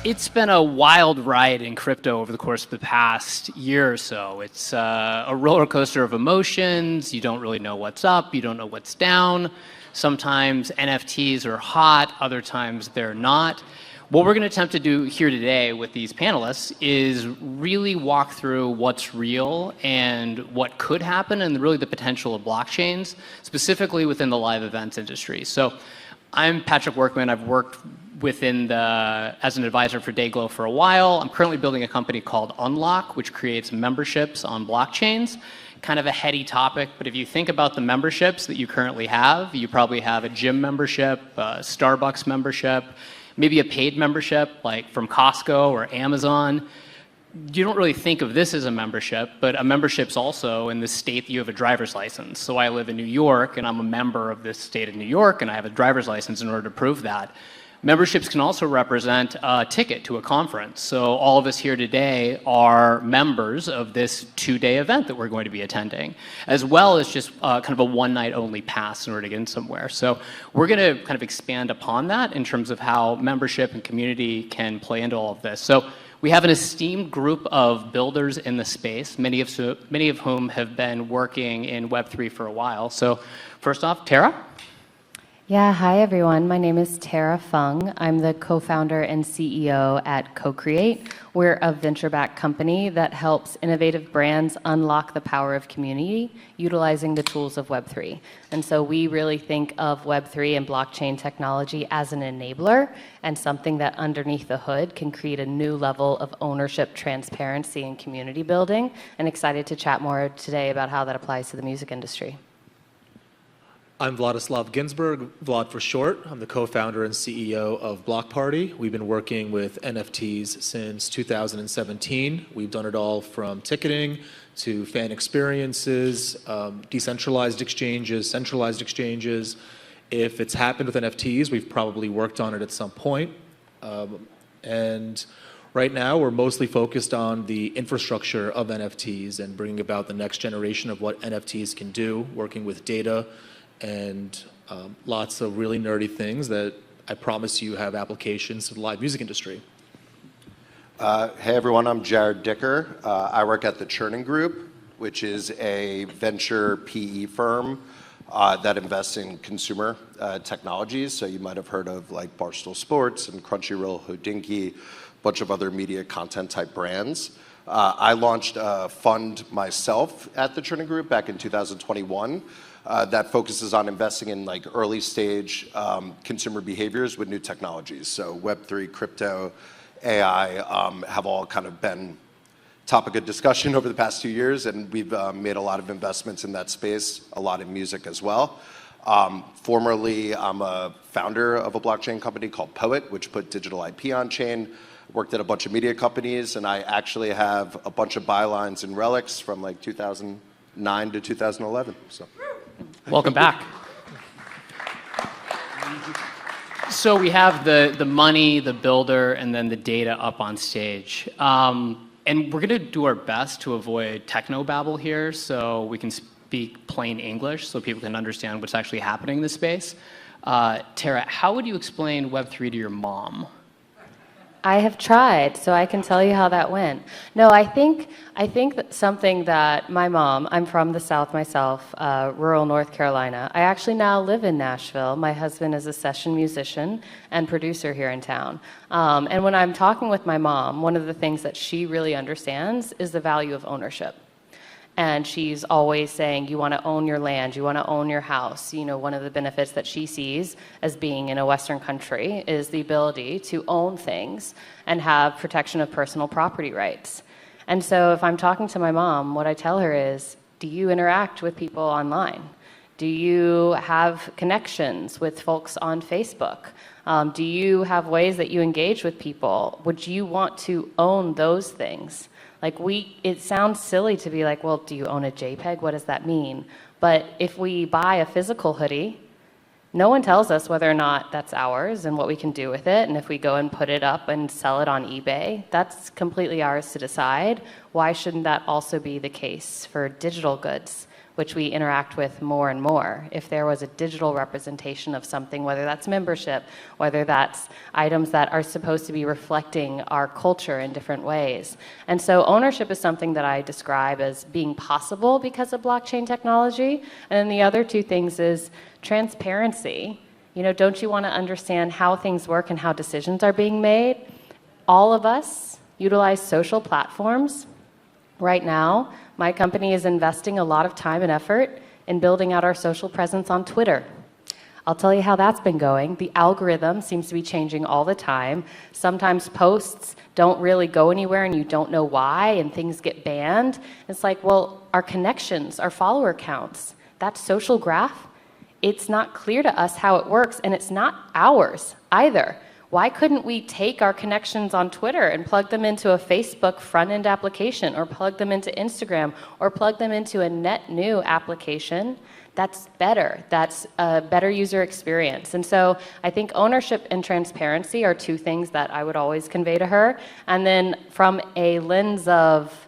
It's been a wild ride in crypto over the course of the past year or so. It's a roller coaster of emotions. You don't really know what's up. You don't know what's down. Sometimes NFTs are hot. Other times they're not. What we're going to attempt to do here today with these panelists is really walk through what's real and what could happen and really the potential of blockchains, specifically within the live events industry. So I'm Patrick Workman. I've worked as an advisor for Dayglow for a while. I'm currently building a company called Unlock, which creates memberships on blockchains. Kind of a heady topic, but if you think about the memberships that you currently have, you probably have a gym membership, a Starbucks membership, maybe a paid membership like from Costco or Amazon. You don't really think of this as a membership, but a membership's also in the state that you have a driver's license. So I live in New York and I'm a member of this state of New York and I have a driver's license in order to prove that. Memberships can also represent a ticket to a conference. So all of us here today are members of this 2-day event that we're going to be attending, as well as just kind of a one-night only pass in order to get in somewhere. So we're going to kind of expand upon that in terms of how membership and community can play into all of this. So we have an esteemed group of builders in the space, many of whom have been working in Web3 for a while. So first off, Tara. Yeah, hi everyone. My name is Tara Fung. I'm the co-founder and CEO at Co-Create. We're a venture-backed company that helps innovative brands unlock the power of community utilizing the tools of Web3. And so we really think of Web3 and blockchain technology as an enabler and something that underneath the hood can create a new level of ownership, transparency, and community building. And excited to chat more today about how that applies to the music industry. I'm Vladislav Ginsburg, Vlad for short. I'm the co-founder and CEO of Block Party. We've been working with NFTs since 2017. We've done it all from ticketing to fan experiences, decentralized exchanges, centralized exchanges. If it's happened with NFTs, we've probably worked on it at some point. And right now, we're mostly focused on the infrastructure of NFTs and bringing about the next generation of what NFTs can do, working with data, and lots of really nerdy things that I promise you have applications to the live music industry. Hey everyone, I'm Jared Dicker. I work at the Churning Group, which is a venture PE firm that invests in consumer technologies. So you might have heard of like Barstool Sports and Crunchyroll, Hodinkee, a bunch of other media content type brands. I launched a fund myself at the Churning Group back in 2021. That focuses on investing in like early stage consumer behaviors with new technologies. So Web3, crypto, AI have all kind of been topic of discussion over the past 2 years, and we've made a lot of investments in that space, a lot in music as well. Formerly, I'm a founder of a blockchain company called Poet, which put digital IP on chain. Worked at a bunch of media companies, and I actually have a bunch of bylines in Relix from like 2009 to 2011. So. Welcome back. So we have the money, the builder, and then the data up on stage. And we're going to do our best to avoid techno-babble here so we can speak plain English so people can understand what's actually happening in this space. Tara, how would you explain Web3 to your mom? I have tried, so I can tell you how that went. No, I think that something that my mom, I'm from the South myself, rural North Carolina. I actually now live in Nashville. My husband is a session musician and producer here in town. And when I'm talking with my mom, one of the things that she really understands is the value of ownership. And she's always saying, you want to own your land, you want to own your house. You know, one of the benefits that she sees as being in a Western country is the ability to own things and have protection of personal property rights. And so if I'm talking to my mom, what I tell her is, do you interact with people online? Do you have connections with folks on Facebook? Do you have ways that you engage with people? Would you want to own those things? Like it sounds silly to be like, well, do you own a JPEG? What does that mean? But if we buy a physical hoodie, no one tells us whether or not that's ours and what we can do with it. And if we go and put it up and sell it on eBay, that's completely ours to decide. Why shouldn't that also be the case for digital goods? which we interact with more and more. If there was a digital representation of something, whether that's membership, whether that's items that are supposed to be reflecting our culture in different ways. And so ownership is something that I describe as being possible because of blockchain technology. And then the other two things is transparency. You know, don't you want to understand how things work and how decisions are being made? All of us utilize social platforms. Right now, my company is investing a lot of time and effort in building out our social presence on Twitter. I'll tell you how that's been going. The algorithm seems to be changing all the time. Sometimes posts don't really go anywhere and you don't know why, and things get banned. It's like, well, our connections, our follower counts, that social graph, it's not clear to us how it works, and it's not ours either. Why couldn't we take our connections on Twitter and plug them into a Facebook front-end application, or plug them into Instagram, or plug them into a net new application that's better, that's a better user experience? And so I think ownership and transparency are two things that I would always convey to her. And then from a lens of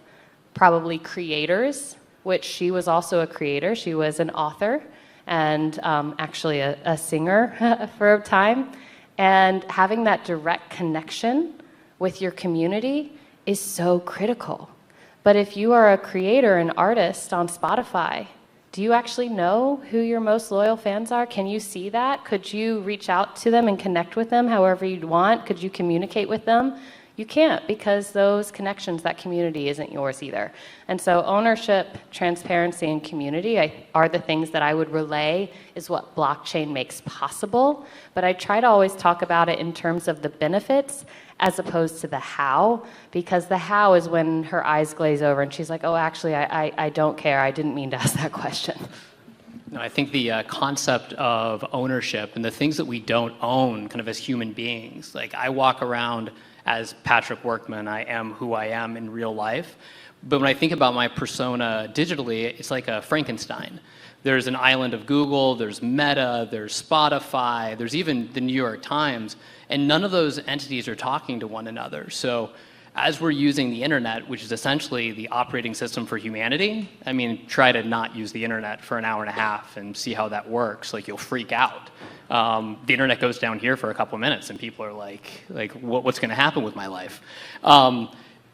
probably creators, which she was also a creator, she was an author, and actually a singer for a time. And having that direct connection with your community is so critical. But if you are a creator, an artist on Spotify, do you actually know who your most loyal fans are? Can you see that? Could you reach out to them and connect with them however you'd want? Could you communicate with them? You can't, because those connections, that community isn't yours either. And so ownership, transparency, and community are the things that I would relay is what blockchain makes possible. But I try to always talk about it in terms of the benefits as opposed to the how, because the how is when her eyes glaze over and she's like, oh, actually, I don't care. I didn't mean to ask that question. No, I think the concept of ownership and the things that we don't own kind of as human beings, like I walk around as Patrick Workman, I am who I am in real life. But when I think about my persona digitally, it's like a Frankenstein. There's an island of Google, there's Meta, there's Spotify, there's even the New York Times, and none of those entities are talking to one another. So as we're using the internet, which is essentially the operating system for humanity, I mean, try to not use the internet for an hour and a half and see how that works. Like, you'll freak out. The internet goes down here for a couple of minutes and people are like what's going to happen with my life?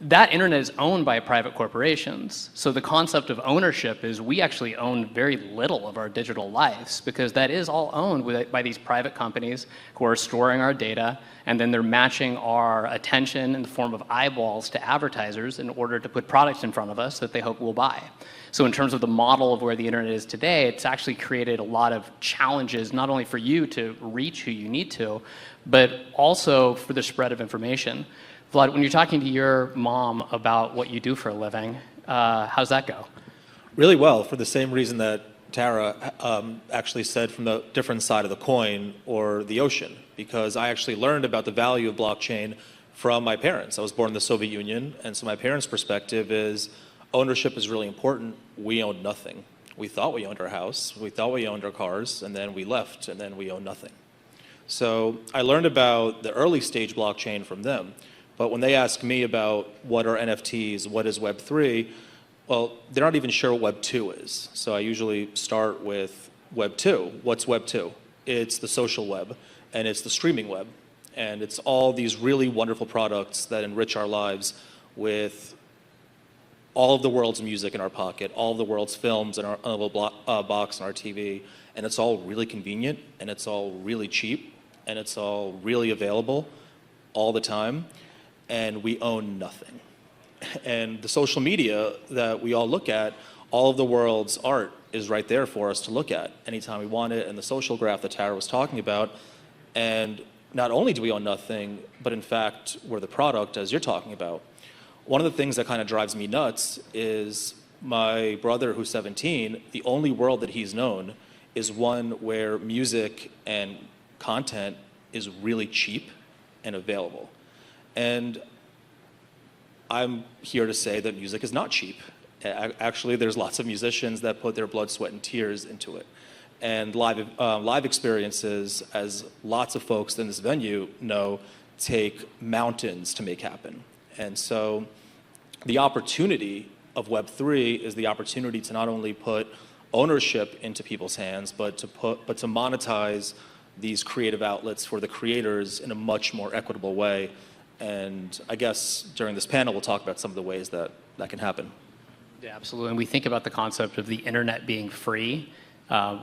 That internet is owned by private corporations. So the concept of ownership is we actually own very little of our digital lives, because that is all owned by these private companies who are storing our data, and then they're matching our attention in the form of eyeballs to advertisers in order to put products in front of us that they hope we'll buy. So in terms of the model of where the internet is today, it's actually created a lot of challenges, not only for you to reach who you need to, but also for the spread of information. Vlad, when you're talking to your mom about what you do for a living, how's that go? Really well, for the same reason that Tara actually said, from the different side of the coin or the ocean, because I actually learned about the value of blockchain from my parents. I was born in the Soviet Union, and so my parents' perspective is ownership is really important. We owned nothing. We thought we owned our house, we thought we owned our cars, and then we left, and then we owned nothing. So I learned about the early stage blockchain from them. But when they ask me about what are NFTs, what is Web3, well, they're not even sure what Web 2 is. So I usually start with Web 2. What's Web 2? It's the social web, and it's the streaming web. And it's all these really wonderful products that enrich our lives with all of the world's music in our pocket, all of the world's films in our little box on our TV. And it's all really convenient, and it's all really cheap, and it's all really available all the time. And we own nothing. And the social media that we all look at, all of the world's art is right there for us to look at anytime we want it, and the social graph that Tara was talking about. And not only do we own nothing, but in fact, we're the product, as you're talking about. One of the things that kind of drives me nuts is my brother, who's 17, the only world that he's known is one where music and content is really cheap and available. And I'm here to say that music is not cheap. Actually, there's lots of musicians that put their blood, sweat, and tears into it. And live experiences, as lots of folks in this venue know, take mountains to make happen. And so the opportunity of Web3 is the opportunity to not only put ownership into people's hands, but to monetize these creative outlets for the creators in a much more equitable way. And I guess during this panel, we'll talk about some of the ways that can happen. Yeah, absolutely. And we think about the concept of the internet being free.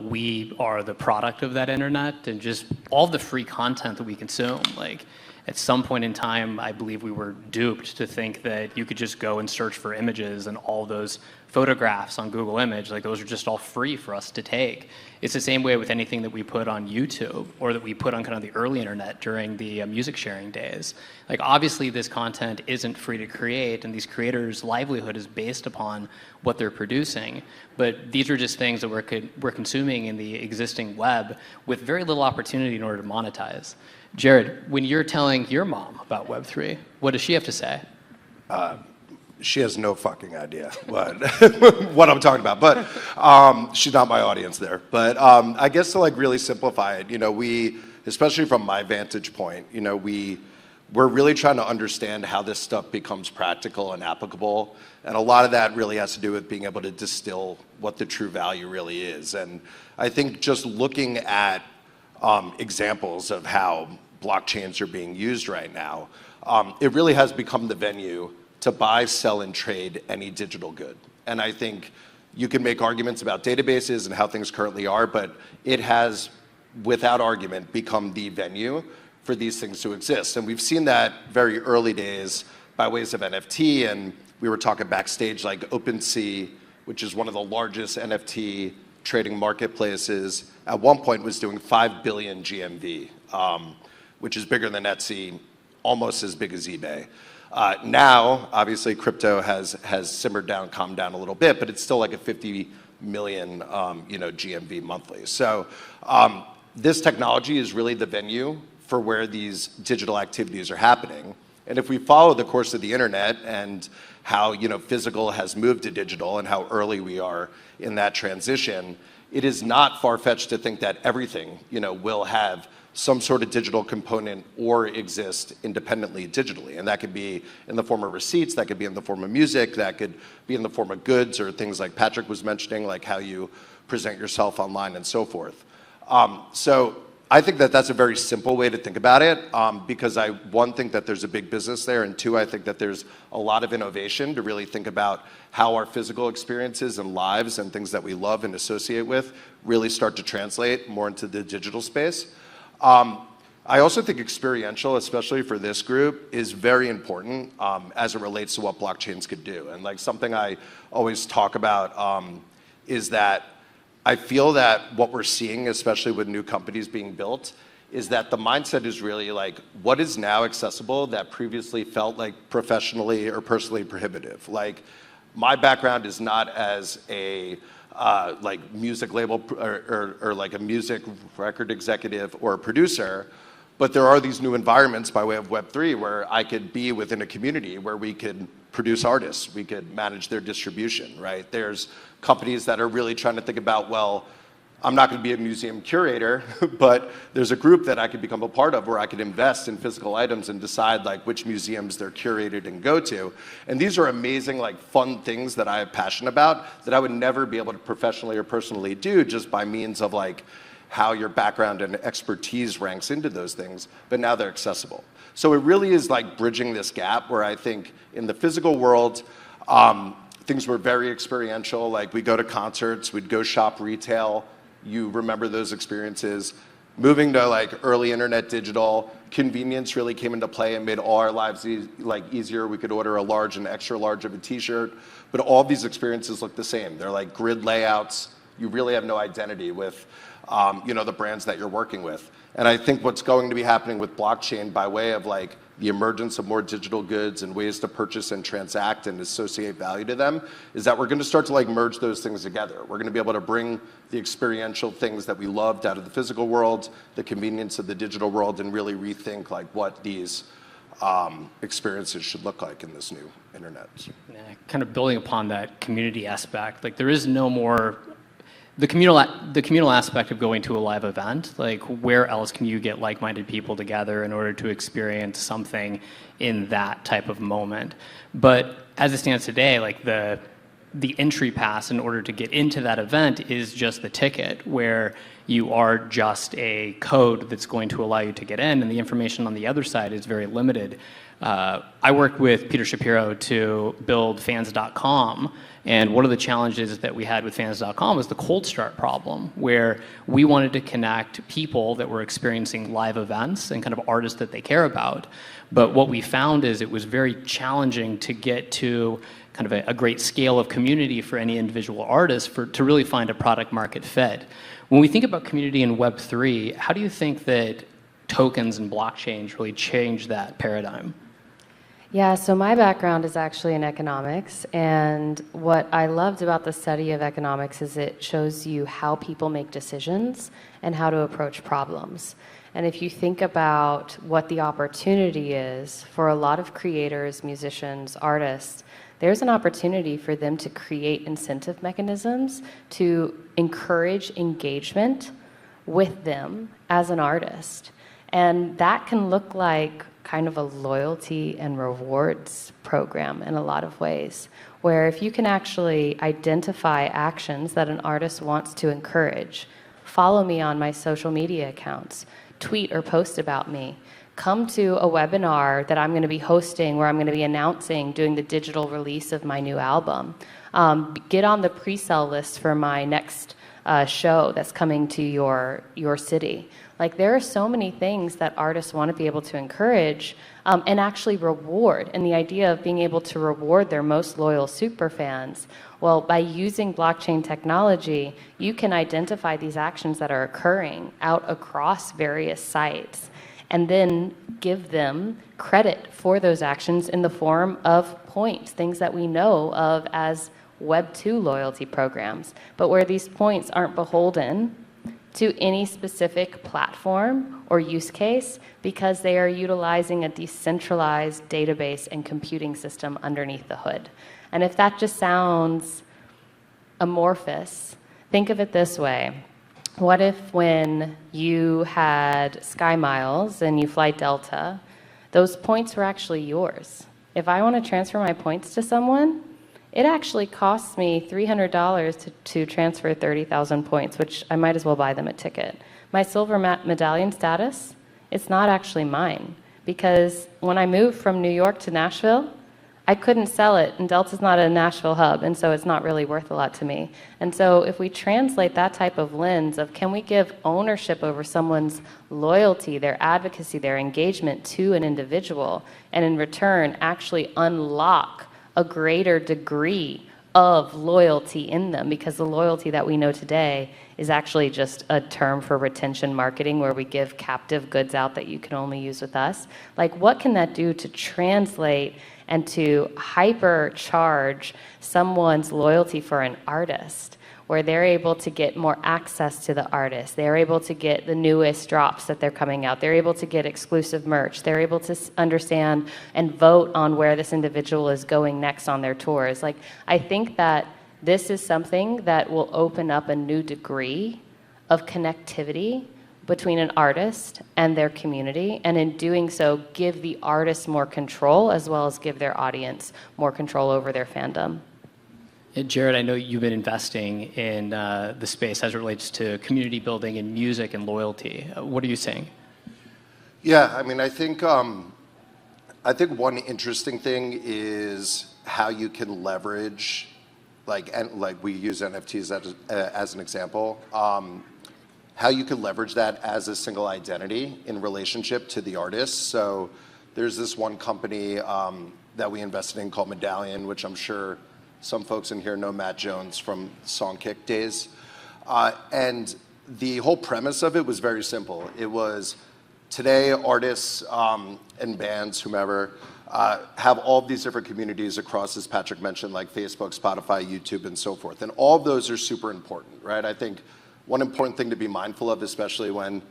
We are the product of that internet, and just all the free content that we consume. Like, at some point in time, I believe we were duped to think that you could just go and search for images, and all those photographs on Google Image, like, those are just all free for us to take. It's the same way with anything that we put on YouTube, or that we put on kind of the early internet during the music sharing days. Like, obviously this content isn't free to create, and these creators' livelihood is based upon what they're producing. But these are just things that we're consuming in the existing web with very little opportunity in order to monetize. Jared, when you're telling your mom about Web3, what does she have to say? She has no fucking idea what I'm talking about, but she's not my audience there. But I guess to like really simplify it, we, especially from my vantage point, we're really trying to understand how this stuff becomes practical and applicable. And a lot of that really has to do with being able to distill what the true value really is. And I think just looking at examples of how blockchains are being used right now, it really has become the venue to buy, sell, and trade any digital good. And I think you can make arguments about databases and how things currently are, but it has, without argument, become the venue for these things to exist. And we've seen that very early days by ways of NFT, and we were talking backstage, like OpenSea, which is one of the largest NFT trading marketplaces, at one point was doing 5 billion GMV, which is bigger than Etsy, almost as big as eBay. Now, obviously, crypto has simmered down, calmed down a little bit, but it's still like a 50 million, GMV monthly. So this technology is really the venue for where these digital activities are happening. And if we follow the course of the internet and how physical has moved to digital and how early we are in that transition, it is not far-fetched to think that everything will have some sort of digital component or exist independently digitally. And that could be in the form of receipts, that could be in the form of music, that could be in the form of goods, or things like Patrick was mentioning, like how you present yourself online and so forth. So I think that that's a very simple way to think about it, because I, one, think that there's a big business there, and two, I think that there's a lot of innovation to really think about how our physical experiences and lives and things that we love and associate with really start to translate more into the digital space. I also think experiential, especially for this group, is very important as it relates to what blockchains could do. And like something I always talk about is that I feel that what we're seeing, especially with new companies being built, is that the mindset is really like, what is now accessible that previously felt like professionally or personally prohibitive? Like, my background is not as a like music label or like a music record executive or a producer, but there are these new environments by way of Web3 where I could be within a community where we could produce artists, we could manage their distribution, right? There's companies that are really trying to think about, well, I'm not going to be a museum curator, but there's a group that I could become a part of where I could invest in physical items and decide like which museums they're curated and go to. And these are amazing, like fun things that I have passion about that I would never be able to professionally or personally do just by means of like how your background and expertise ranks into those things, but now they're accessible. So it really is like bridging this gap where I think in the physical world, things were very experiential. Like we go to concerts, we'd go shop retail. You remember those experiences. Moving to like early internet digital, convenience really came into play and made all our lives easier. We could order a large and extra large of a t-shirt, but all these experiences look the same. They're like grid layouts. You really have no identity with the brands that you're working with. And I think what's going to be happening with blockchain by way of like the emergence of more digital goods and ways to purchase and transact and associate value to them is that we're going to start to like merge those things together. We're going to be able to bring the experiential things that we loved out of the physical world, the convenience of the digital world, and really rethink like what these experiences should look like in this new internet. Yeah, kind of building upon that community aspect, like there is no more the communal aspect of going to a live event. Like, where else can you get like-minded people together in order to experience something in that type of moment? But as it stands today, like the the entry pass in order to get into that event is just the ticket, where you are just a code that's going to allow you to get in, and the information on the other side is very limited. I worked with Peter Shapiro to build fans.com, and one of the challenges that we had with fans.com was the cold start problem, where we wanted to connect people that were experiencing live events and kind of artists that they care about. But what we found is it was very challenging to get to kind of a great scale of community for any individual artist to really find a product market fit. When we think about community in Web3, how do you think that tokens and blockchains really change that paradigm? Yeah, so my background is actually in economics, and what I loved about the study of economics is it shows you how people make decisions and how to approach problems. And if you think about what the opportunity is for a lot of creators, musicians, artists, there's an opportunity for them to create incentive mechanisms to encourage engagement with them as an artist. And that can look like kind of a loyalty and rewards program in a lot of ways, where if you can actually identify actions that an artist wants to encourage, follow me on my social media accounts, tweet or post about me, come to a webinar that I'm going to be hosting where I'm going to be announcing, doing the digital release of my new album, get on the pre-sale list for my next show that's coming to your city. Like, there are so many things that artists want to be able to encourage and actually reward. And the idea of being able to reward their most loyal super fans, well, by using blockchain technology, you can identify these actions that are occurring out across various sites and then give them credit for those actions in the form of points, things that we know of as Web 2 loyalty programs, but where these points aren't beholden to any specific platform or use case because they are utilizing a decentralized database and computing system underneath the hood. And if that just sounds amorphous, think of it this way. What if when you had Sky Miles and you fly Delta, those points were actually yours? If I want to transfer my points to someone, it actually costs me $300 to transfer 30,000 points, which I might as well buy them a ticket. My silver medallion status, it's not actually mine, because when I moved from New York to Nashville, I couldn't sell it, and Delta's not a Nashville hub, and so it's not really worth a lot to me. And so if we translate that type of lens of can we give ownership over someone's loyalty, their advocacy, their engagement to an individual, and in return actually unlock a greater degree of loyalty in them, because the loyalty that we know today is actually just a term for retention marketing where we give captive goods out that you can only use with us. Like, what can that do to translate and to hypercharge someone's loyalty for an artist, where they're able to get more access to the artist, they're able to get the newest drops that they're coming out, they're able to get exclusive merch, they're able to understand and vote on where this individual is going next on their tours. Like, I think that this is something that will open up a new degree of connectivity between an artist and their community, and in doing so, give the artist more control as well as give their audience more control over their fandom. Jared, I know you've been investing in the space as it relates to community building and music and loyalty. What are you saying? Yeah, I mean, I think one interesting thing is how you can leverage, like we use NFTs as an example, how you can leverage that as a single identity in relationship to the artist. So there's this one company that we invested in called Medallion, which I'm sure some folks in here know Matt Jones from Songkick days. And the whole premise of it was very simple. It was, today artists and bands, whomever, have all of these different communities across, as Patrick mentioned, like Facebook, Spotify, YouTube, and so forth. And all of those are super important, right? I think one important thing to be mindful of, especially when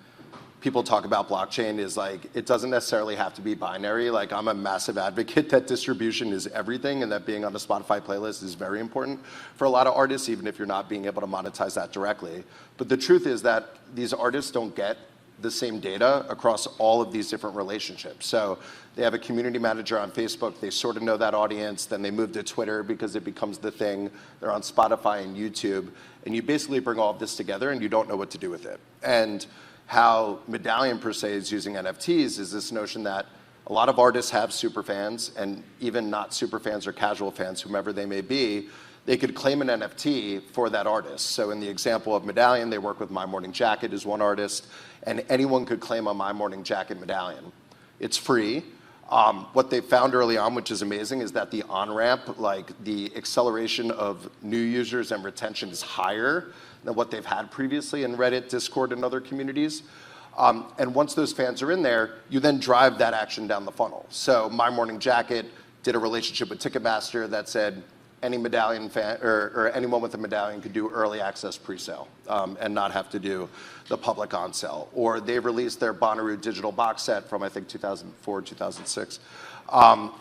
people talk about blockchain, is like, it doesn't necessarily have to be binary. Like, I'm a massive advocate that distribution is everything, and that being on a Spotify playlist is very important for a lot of artists, even if you're not being able to monetize that directly. But the truth is that these artists don't get the same data across all of these different relationships. So they have a community manager on Facebook, they sort of know that audience, then they move to Twitter because it becomes the thing, they're on Spotify and YouTube, and you basically bring all of this together and you don't know what to do with it. And how Medallion per se is using NFTs is this notion that a lot of artists have super fans, and even not super fans or casual fans, whomever they may be, they could claim an NFT for that artist. So in the example of Medallion, they work with My Morning Jacket as one artist, and anyone could claim a My Morning Jacket medallion. It's free. What they found early on, which is amazing, is that the on-ramp, like the acceleration of new users and retention is higher than what they've had previously in Reddit, Discord, and other communities. And once those fans are in there, you then drive that action down the funnel. So My Morning Jacket did a relationship with Ticketmaster that said any Medallion fan or anyone with a medallion could do early access pre-sale and not have to do the public on sale. Or they released their Bonnaroo digital box set from I think 2004, 2006.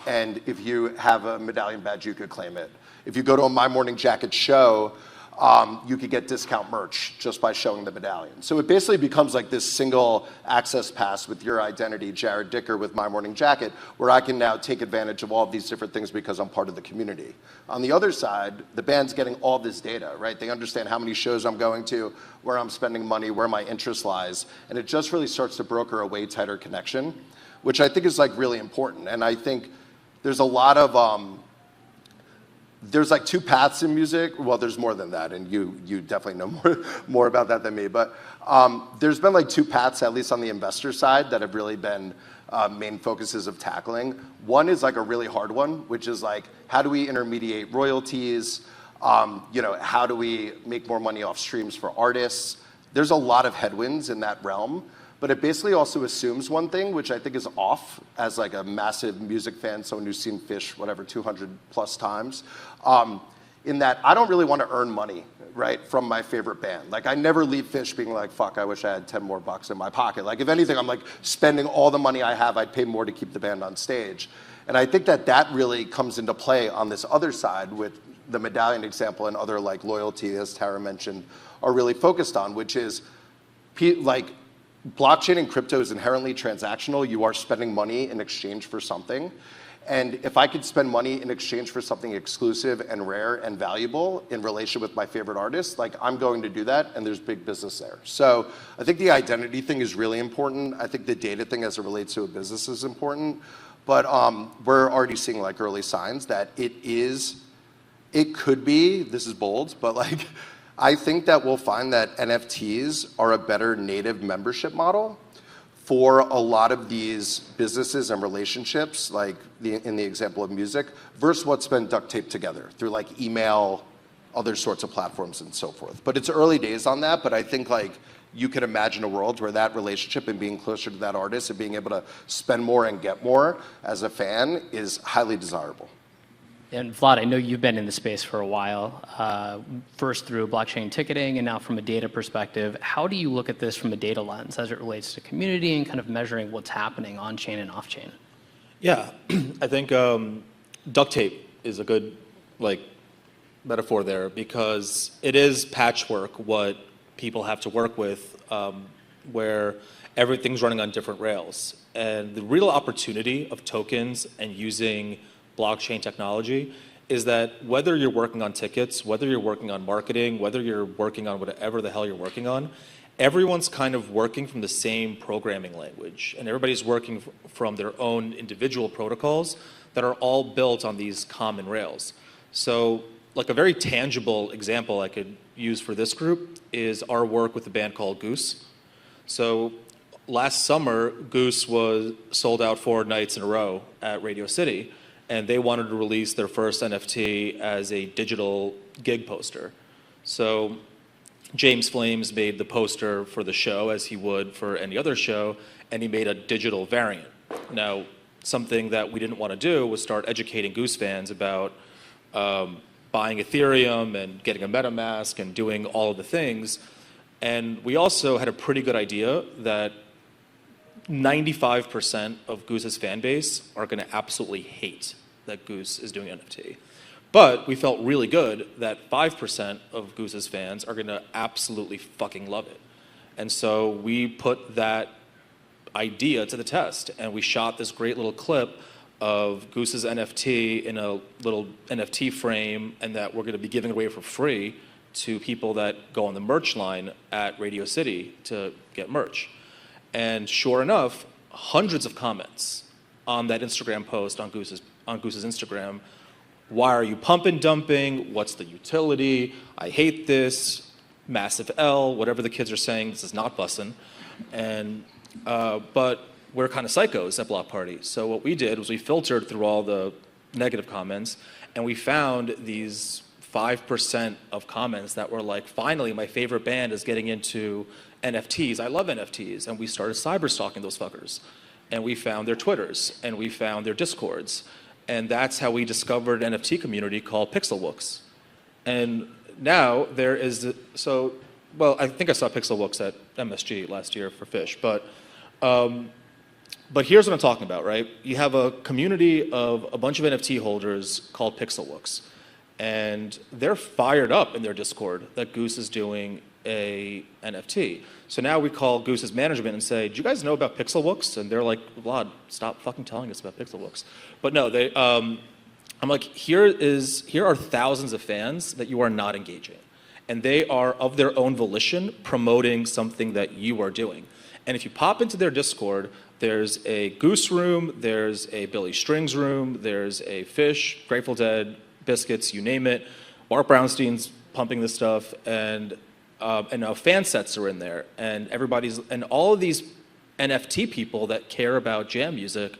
And if you have a medallion badge, you could claim it. If you go to a My Morning Jacket show, you could get discount merch just by showing the medallion. So it basically becomes like this single access pass with your identity, Jared Dicker with My Morning Jacket, where I can now take advantage of all of these different things because I'm part of the community. On the other side, the band's getting all this data, right? They understand how many shows I'm going to, where I'm spending money, where my interest lies, and it just really starts to broker a way tighter connection, which I think is like really important. And I think there's a lot of, there's like two paths in music. Well, there's more than that, and you definitely know more about that than me. But there's been like two paths, at least on the investor side, that have really been main focuses of tackling. One is like a really hard one, which is like, how do we intermediate royalties? How do we make more money off streams for artists? There's a lot of headwinds in that realm. But it basically also assumes one thing, which I think is off as like a massive music fan, someone who's seen Fish, whatever, 200 plus times, in that I don't really want to earn money, right, from my favorite band. Like I never leave Fish being like, fuck, I wish I had 10 more bucks in my pocket. Like if anything, I'm like spending all the money I have, I'd pay more to keep the band on stage. And I think that that really comes into play on this other side with the medallion example and other like loyalty, as Tara mentioned, are really focused on, which is like, blockchain and crypto is inherently transactional. You are spending money in exchange for something. And if I could spend money in exchange for something exclusive and rare and valuable in relation with my favorite artist, like I'm going to do that, and there's big business there. So I think the identity thing is really important. I think the data thing as it relates to a business is important. But we're already seeing like early signs that it could be, this is bold, but like, I think that we'll find that NFTs are a better native membership model for a lot of these businesses and relationships, like in the example of music, versus what's been duct taped together through like email, other sorts of platforms and so forth. But it's early days on that, but I think like you could imagine a world where that relationship and being closer to that artist and being able to spend more and get more as a fan is highly desirable. And Vlad, I know you've been in the space for a while, first through blockchain ticketing and now from a data perspective. How do you look at this from a data lens as it relates to community and kind of measuring what's happening on-chain and off-chain? Yeah, I think duct tape is a good like metaphor there because it is patchwork what people have to work with where everything's running on different rails. And the real opportunity of tokens and using blockchain technology is that whether you're working on tickets, whether you're working on marketing, whether you're working on whatever the hell you're working on, everyone's kind of working from the same programming language, and everybody's working from their own individual protocols that are all built on these common rails. So like a very tangible example I could use for this group is our work with a band called Goose. So last summer, Goose was sold out 4 nights in a row at Radio City, and they wanted to release their first NFT as a digital gig poster. So James Flames made the poster for the show as he would for any other show, and he made a digital variant. Now, something that we didn't want to do was start educating Goose fans about buying Ethereum and getting a MetaMask and doing all of the things. And we also had a pretty good idea that 95% of Goose's fan base are going to absolutely hate that Goose is doing NFT. But we felt really good that 5% of Goose's fans are going to absolutely fucking love it. And so we put that idea to the test, and we shot this great little clip of Goose's NFT in a little NFT frame, and that we're going to be giving away for free to people that go on the merch line at Radio City to get merch. And sure enough, hundreds of comments on that Instagram post on Goose's Instagram. Why are you pump and dumping? What's the utility? I hate this. Massive L, whatever the kids are saying, this is not bussin'. And but we're kind of psychos at Block Party. So what we did was we filtered through all the negative comments, and we found these 5% of comments that were like, finally, my favorite band is getting into NFTs. I love NFTs. And we started cyber stalking those fuckers. And we found their Twitters, and we found their Discords. And that's how we discovered an NFT community called Pixelwooks. And now there is, I think I saw Pixelwooks at MSG last year for Fish, but here's what I'm talking about, right? You have a community of a bunch of NFT holders called Pixelwooks, and they're fired up in their Discord that Goose is doing a NFT. So now we call Goose's management and say, do you guys know about Pixelwooks? And they're like, Vlad, stop fucking telling us about Pixelwooks. But no, I'm like, here are thousands of fans that you are not engaging. And they are, of their own volition, promoting something that you are doing. And if you pop into their Discord, there's a Goose room, there's a Billy Strings room, there's a Fish, Grateful Dead, Biscuits, you name it. Bart Brownstein's pumping this stuff, and now fan sets are in there. And all of these NFT people that care about jam music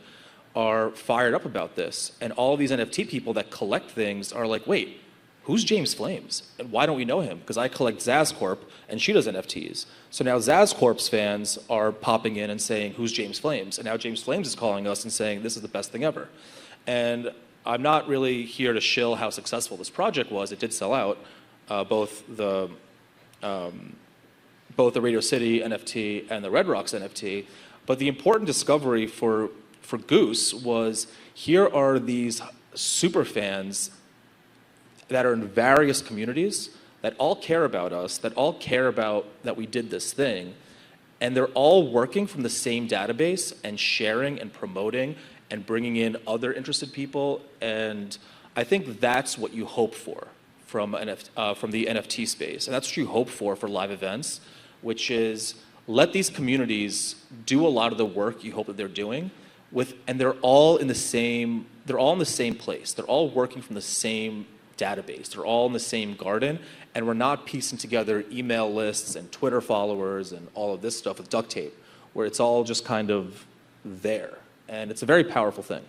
are fired up about this. And all of these NFT people that collect things are like, wait, who's James Flames? And why don't we know him? Because I collect Zazcorp, and she does NFTs. So now Zazcorp's fans are popping in and saying, who's James Flames? And now James Flames is calling us and saying, this is the best thing ever. And I'm not really here to shill how successful this project was. It did sell out, both the Radio City NFT and the Red Rocks NFT. But the important discovery for Goose was, here are these super fans that are in various communities that all care about us, that all care about that we did this thing, and they're all working from the same database and sharing and promoting and bringing in other interested people. And I think that's what you hope for from the NFT space. And that's what you hope for live events, which is let these communities do a lot of the work you hope that they're doing, and they're all in the same place. They're all working from the same database. They're all in the same garden, and we're not piecing together email lists and Twitter followers and all of this stuff with duct tape, where it's all just kind of there. And it's a very powerful thing.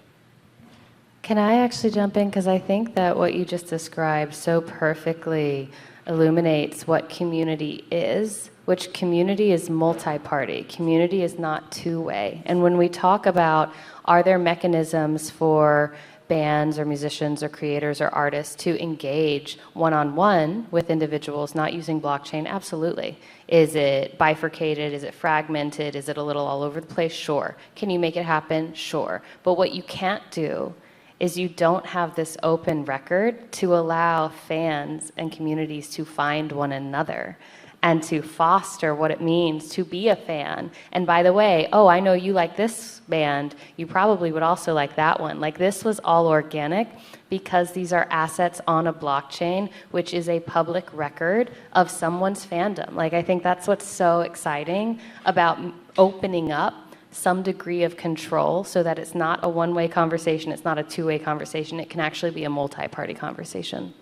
Can I actually jump in? Because I think that what you just described so perfectly illuminates what community is, which community is multi-party. Community is not two-way. And when we talk about, are there mechanisms for bands or musicians or creators or artists to engage one-on-one with individuals not using blockchain? Absolutely. Is it bifurcated? Is it fragmented? Is it a little all over the place? Sure. Can you make it happen? Sure. But what you can't do is you don't have this open record to allow fans and communities to find one another and to foster what it means to be a fan. And by the way, oh, I know you like this band, you probably would also like that one. Like, this was all organic because these are assets on a blockchain, which is a public record of someone's fandom. Like, I think that's what's so exciting about opening up some degree of control so that it's not a one-way conversation, it's not a two-way conversation, it can actually be a multi-party conversation.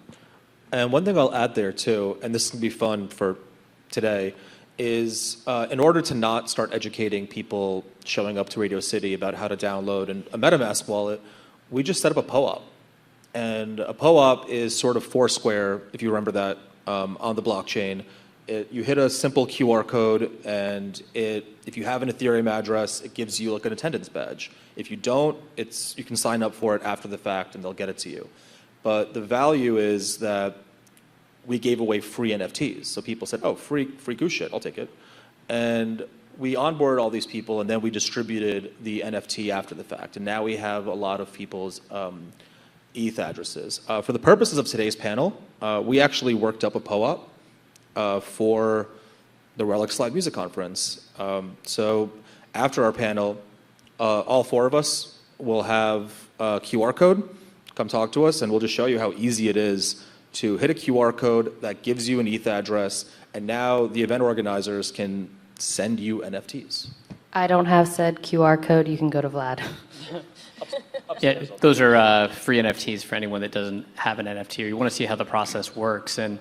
And one thing I'll add there too, and this can be fun for today, is in order to not start educating people showing up to Radio City about how to download a MetaMask wallet, we just set up a POAP. And a POAP is sort of Foursquare, if you remember that, on the blockchain. You hit a simple QR code, and if you have an Ethereum address, it gives you like an attendance badge. If you don't, you can sign up for it after the fact, and they'll get it to you. But the value is that we gave away free NFTs. So people said, oh, free Goose shit, I'll take it. And we onboarded all these people, and then we distributed the NFT after the fact. And now we have a lot of people's ETH addresses. For the purposes of today's panel, we actually worked up a POAP for the Relix Live Music Conference. So after our panel, all four of us will have a QR code. Come talk to us, and we'll just show you how easy it is to hit a QR code that gives you an ETH address, and now the event organizers can send you NFTs. I don't have said QR code. You can go to Vlad. Yeah, those are free NFTs for anyone that doesn't have an NFT or you want to see how the process works. And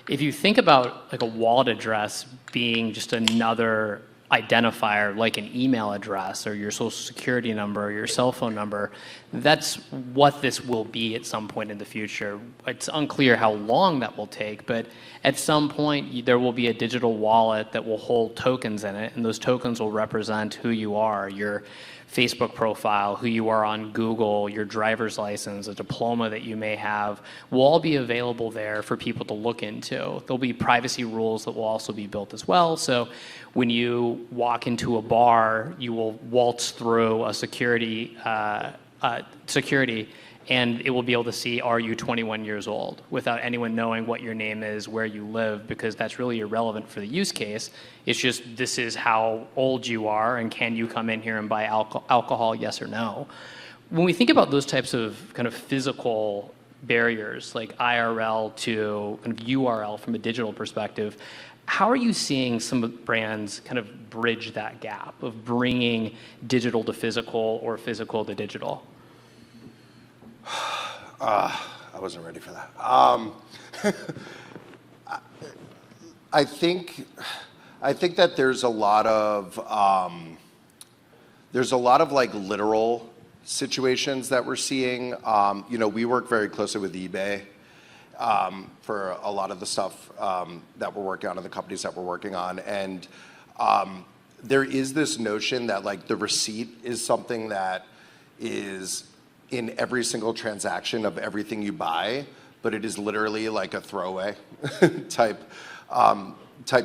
if you think about like a wallet address being just another identifier like an email address or your social security number or your cell phone number, that's what this will be at some point in the future. It's unclear how long that will take, but at some point there will be a digital wallet that will hold tokens in it, and those tokens will represent who you are, your Facebook profile, who you are on Google, your driver's license, a diploma that you may have, will all be available there for people to look into. There'll be privacy rules that will also be built as well. So when you walk into a bar, you will waltz through a security, and it will be able to see, are you 21 years old, without anyone knowing what your name is, where you live, because that's really irrelevant for the use case. It's just, this is how old you are, and can you come in here and buy alcohol, yes or no? When we think about those types of kind of physical barriers, like IRL to kind of URL from a digital perspective, how are you seeing some of the brands kind of bridge that gap of bringing digital to physical or physical to digital? I wasn't ready for that. I think that there's a lot of like literal situations that we're seeing. We work very closely with eBay for a lot of the stuff that we're working on and the companies that we're working on, and there is this notion that like the receipt is something that is in every single transaction of everything you buy, but it is literally like a throwaway type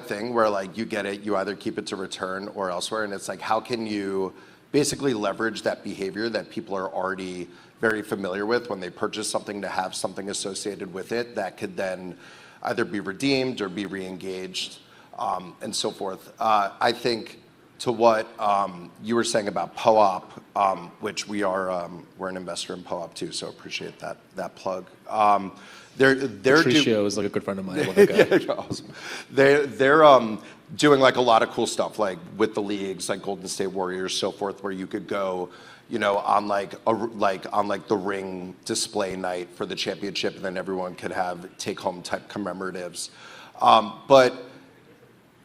thing where like you get it, you either keep it to return or elsewhere, and it's like, how can you basically leverage that behavior that people are already very familiar with when they purchase something to have something associated with it that could then either be redeemed or be re-engaged, and so forth. I think to what you were saying about POOP, which we're an investor in POOP too, so appreciate that plug. Patricio is like a good friend of mine. I love that guy. Yeah, awesome. They're doing like a lot of cool stuff, like with the leagues, like Golden State Warriors, so forth, where you could go, on the ring display night for the championship, and then everyone could have take-home type commemoratives. But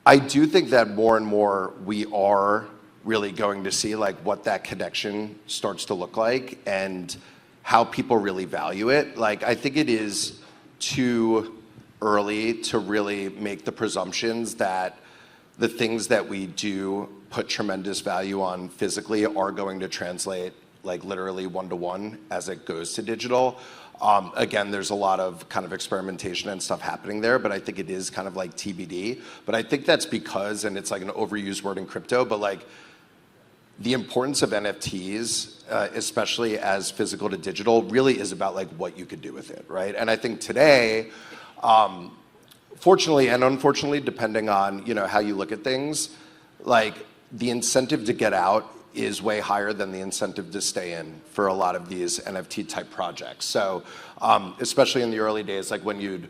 I do think that more and more we are really going to see like what that connection starts to look like and how people really value it. Like, I think it is too early to really make the presumptions that the things that we do put tremendous value on physically are going to translate like literally one-to-one as it goes to digital. Again, there's a lot of kind of experimentation and stuff happening there, but I think it is kind of like TBD. But I think that's because, and it's like an overused word in crypto, but like the importance of NFTs, especially as physical to digital, really is about like what you could do with it, right? And I think today, fortunately and unfortunately, depending on how you look at things, like the incentive to get out is way higher than the incentive to stay in for a lot of these NFT type projects. So especially in the early days, like when you'd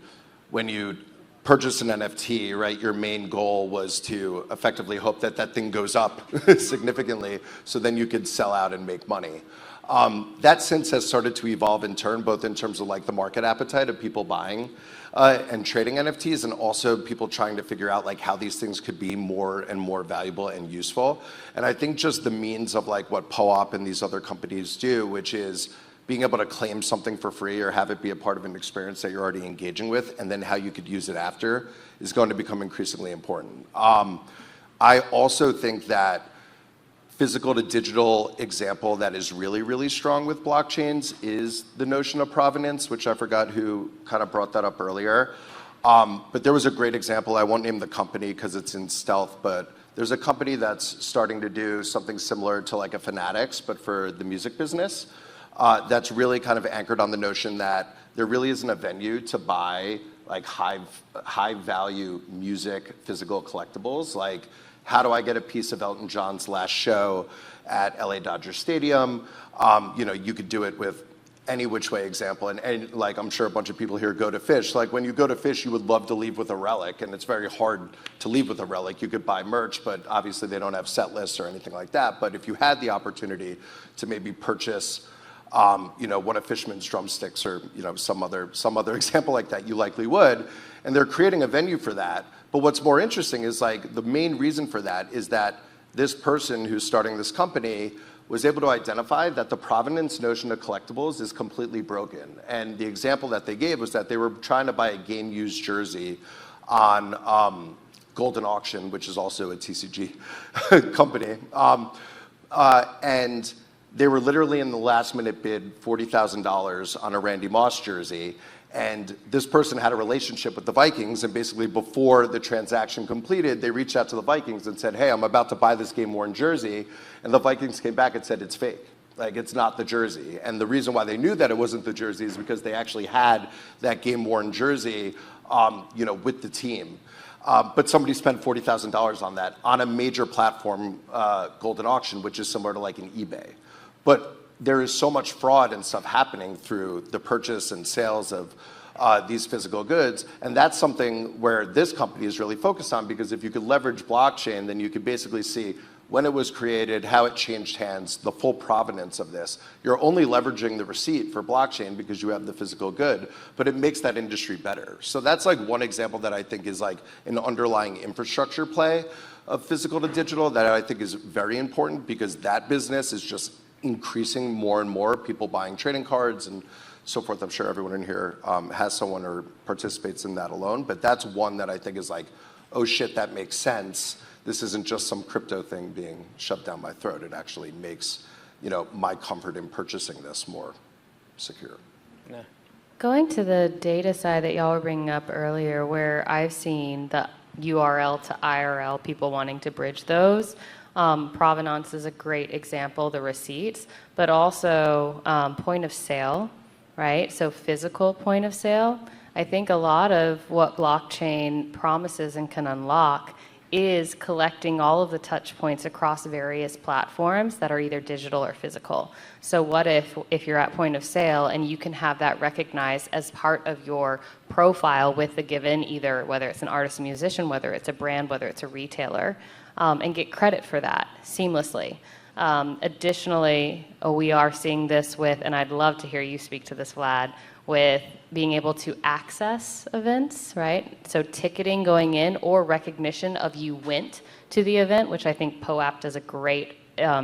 purchase an NFT, right, your main goal was to effectively hope that that thing goes up significantly so then you could sell out and make money. That since has started to evolve in turn, both in terms of like the market appetite of people buying and trading NFTs, and also people trying to figure out like how these things could be more and more valuable and useful. And I think just the means of like what POOP and these other companies do, which is being able to claim something for free or have it be a part of an experience that you're already engaging with, and then how you could use it after, is going to become increasingly important. I also think that physical to digital example that is really, really strong with blockchains is the notion of provenance, which I forgot who kind of brought that up earlier. But there was a great example. I won't name the company because it's in stealth, but there's a company that's starting to do something similar to like a Fanatics, but for the music business. That's really kind of anchored on the notion that there really isn't a venue to buy like high value music, physical collectibles. Like, how do I get a piece of Elton John's last show at LA Dodger Stadium? You know, you could do it with any which way example. And like, I'm sure a bunch of people here go to Fish. Like, when you go to Fish, you would love to leave with a relic, and it's very hard to leave with a relic. You could buy merch, but obviously they don't have set lists or anything like that. But if you had the opportunity to maybe purchase, you know, one of Fishman's drumsticks, or, you know, some other example like that, you likely would. And they're creating a venue for that. But what's more interesting is, like, the main reason for that is that this person who's starting this company was able to identify that the provenance notion of collectibles is completely broken. And the example that they gave was that they were trying to buy a game used jersey on Golden Auction, which is also a TCG company. And they were literally in the last minute bid $40,000 on a Randy Moss jersey. And this person had a relationship with the Vikings, and basically before the transaction completed, they reached out to the Vikings and said, hey, I'm about to buy this game-worn jersey. And the Vikings came back and said, it's fake. Like, it's not the jersey. And the reason why they knew that it wasn't the jersey is because they actually had that game-worn jersey, you know, with the team. But somebody spent $40,000 on that on a major platform, Golden Auction, which is similar to like an eBay. But there is so much fraud and stuff happening through the purchase and sales of these physical goods. And that's something where this company is really focused on, because if you could leverage blockchain, then you could basically see when it was created, how it changed hands, the full provenance of this. You're only leveraging the receipt for blockchain because you have the physical good, but it makes that industry better. So that's like one example that I think is like an underlying infrastructure play of physical to digital that I think is very important, because that business is just increasing more and more, people buying trading cards and so forth. I'm sure everyone in here has someone or participates in that alone, but that's one that I think is like, oh shit, that makes sense. This isn't just some crypto thing being shoved down my throat. It actually makes, you know, my comfort in purchasing this more secure. Yeah. Going to the data side that y'all were bringing up earlier, where I've seen the URL to IRL, people wanting to bridge those. Provenance is a great example, the receipts, but also point of sale, right? So physical point of sale. I think a lot of what blockchain promises and can unlock is collecting all of the touch points across various platforms that are either digital or physical. So what if you're at point of sale and you can have that recognized as part of your profile with the given, either whether it's an artist, a musician, whether it's a brand, whether it's a retailer, and get credit for that seamlessly. Additionally, we are seeing this with, and I'd love to hear you speak to this, Vlad, with being able to access events, right? So ticketing going in, or recognition of you went to the event, which I think POAP does a great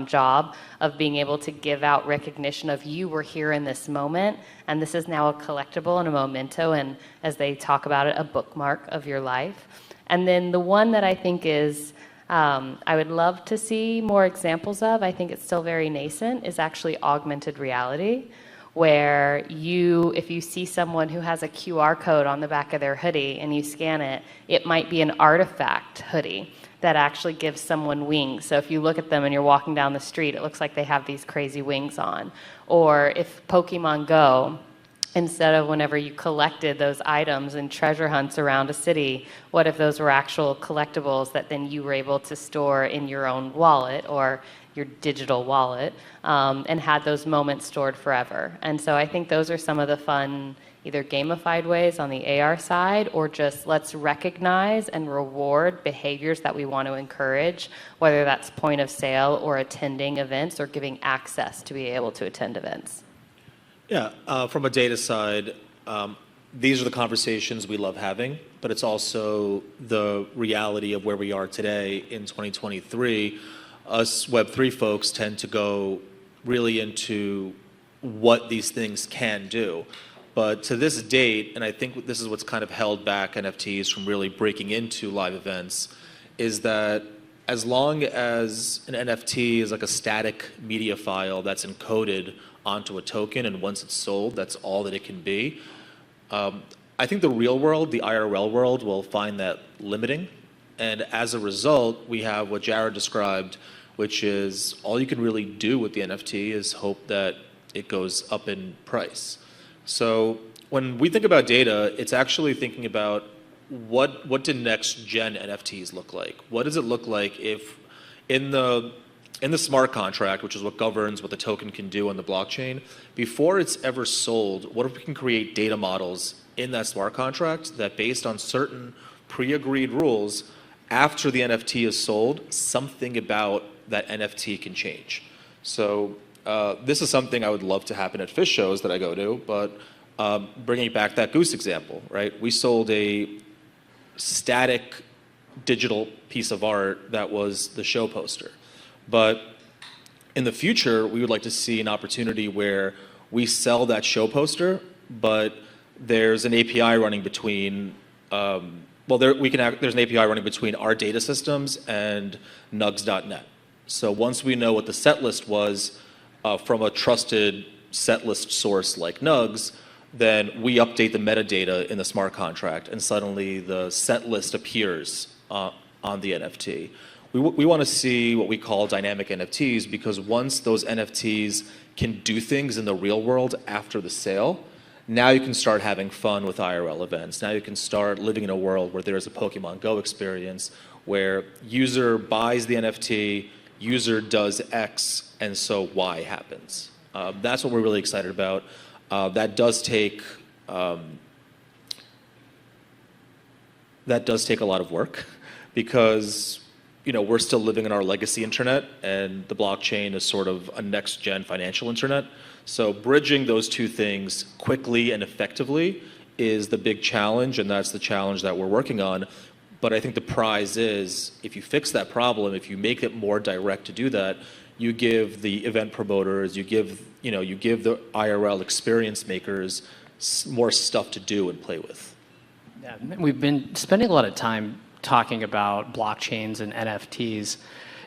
job of being able to give out recognition of you were here in this moment, and this is now a collectible and a memento, and as they talk about it, a bookmark of your life. And then the one that I think is, I would love to see more examples of, I think it's still very nascent, is actually augmented reality, where if you see someone who has a QR code on the back of their hoodie and you scan it, it might be an artifact hoodie that actually gives someone wings. So if you look at them and you're walking down the street, it looks like they have these crazy wings on. Or if Pokemon Go, instead of whenever you collected those items and treasure hunts around a city, what if those were actual collectibles that then you were able to store in your own wallet or your digital wallet, and had those moments stored forever. And so I think those are some of the fun, either gamified ways on the AR side, or just let's recognize and reward behaviors that we want to encourage, whether that's point of sale or attending events or giving access to be able to attend events. Yeah, from a data side, these are the conversations we love having, but it's also the reality of where we are today in 2023. Us Web3 folks tend to go really into what these things can do. But to this date, and I think this is what's kind of held back NFTs from really breaking into live events, is that as long as an NFT is like a static media file that's encoded onto a token, and once it's sold, that's all that it can be, I think the real world, the IRL world, will find that limiting. And as a result, we have what Jared described, which is all you can really do with the NFT is hope that it goes up in price. So when we think about data, it's actually thinking about what do next gen NFTs look like? What does it look like if in the smart contract, which is what governs what the token can do on the blockchain, before it's ever sold, what if we can create data models in that smart contract that, based on certain pre-agreed rules, after the NFT is sold, something about that NFT can change. So this is something I would love to happen at fish shows that I go to, but bringing back that goose example, right? We sold a static digital piece of art that was the show poster. But in the future, we would like to see an opportunity where we sell that show poster, but there's an API running between, there's an API running between our data systems and nugs.net. So once we know what the set list was from a trusted set list source like Nugs, then we update the metadata in the smart contract, and suddenly the set list appears on the NFT. We want to see what we call dynamic NFTs, because once those NFTs can do things in the real world after the sale, now you can start having fun with IRL events. Now you can start living in a world where there's a Pokemon Go experience where user buys the NFT, user does X, and so Y happens. That's what we're really excited about. That does take a lot of work, because we're still living in our legacy internet, and the blockchain is sort of a next-gen financial internet. So bridging those two things quickly and effectively is the big challenge, and that's the challenge that we're working on. But I think the prize is, if you fix that problem, if you make it more direct to do that, you give the event promoters, you give the IRL experience makers more stuff to do and play with. Yeah, we've been spending a lot of time talking about blockchains and NFTs.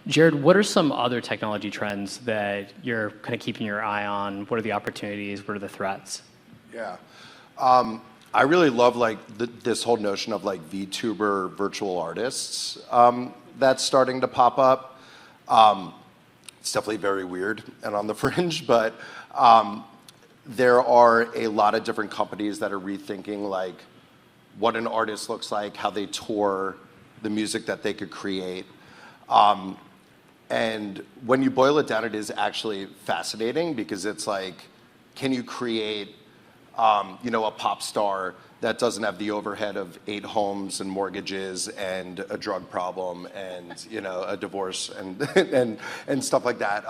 Jared, what are some other technology trends that you're kind of keeping your eye on? What are the opportunities? What are the threats? Yeah. I really love this whole notion of VTuber virtual artists that's starting to pop up. It's definitely very weird and on the fringe, but there are a lot of different companies that are rethinking what an artist looks like, how they tour, the music that they could create. And when you boil it down, it is actually fascinating, because it's can you create a pop star that doesn't have the overhead of 8 homes and mortgages and a drug problem and a divorce and stuff like that.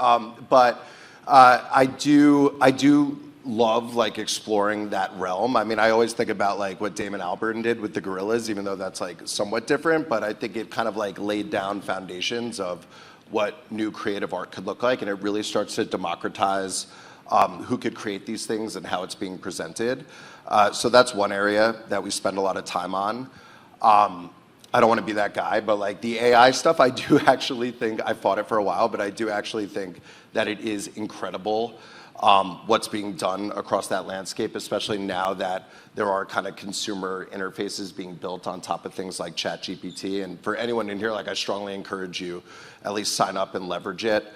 But I do love exploring that realm. I mean, I always think about what Damon Albarn did with the Gorillas, even though that's somewhat different. But I think it kind of laid down foundations of what new creative art could look like, and it really starts to democratize who could create these things and how it's being presented. So that's one area that we spend a lot of time on. I don't want to be that guy, but the AI stuff, I do actually think, I fought it for a while, but I do actually think that it is incredible what's being done across that landscape, especially now that there are kind of consumer interfaces being built on top of things like ChatGPT. And for anyone in here, I strongly encourage you at least sign up and leverage it.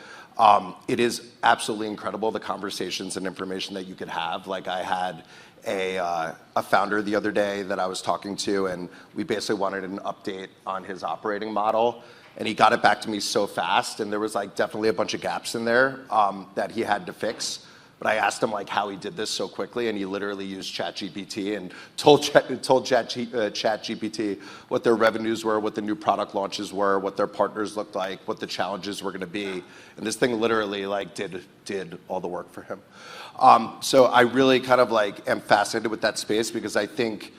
It is absolutely incredible, the conversations and information that you could have. I had a founder the other day that I was talking to, and we basically wanted an update on his operating model. And he got it back to me so fast, and there was definitely a bunch of gaps in there that he had to fix. But I asked him how he did this so quickly, and he literally used ChatGPT and told ChatGPT what their revenues were, what the new product launches were, what their partners looked like, what the challenges were going to be, and this thing literally did all the work for him. So I really kind of am fascinated with that space, because I think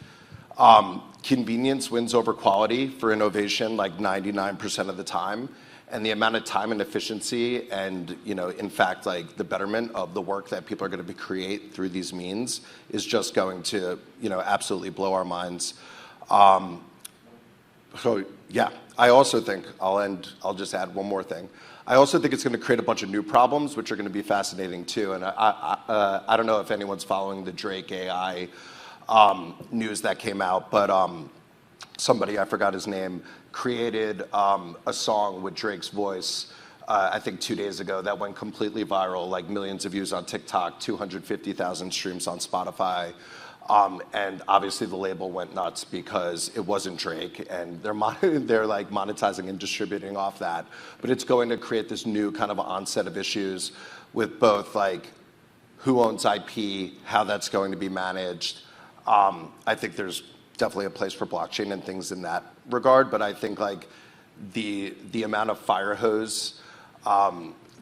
convenience wins over quality for innovation 99% of the time. And the amount of time and efficiency and, in fact, the betterment of the work that people are going to create through these means is just going to, absolutely blow our minds. So, yeah, I also think, I'll just add one more thing. I also think it's going to create a bunch of new problems, which are going to be fascinating too. And I don't know if anyone's following the Drake AI news that came out, but somebody, I forgot his name, created a song with Drake's voice, I think 2 days ago, that went completely viral, millions of views on TikTok, 250,000 streams on Spotify. And obviously the label went nuts because it wasn't Drake, and they're like monetizing and distributing off that. But it's going to create this new kind of onset of issues with both like who owns IP, how that's going to be managed. I think there's definitely a place for blockchain and things in that regard, but I think like the amount of fire hose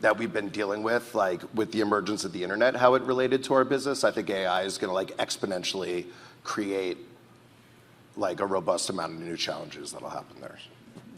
that we've been dealing with, like with the emergence of the internet, how it related to our business, I think AI is going to like exponentially create like a robust amount of new challenges that'll happen there.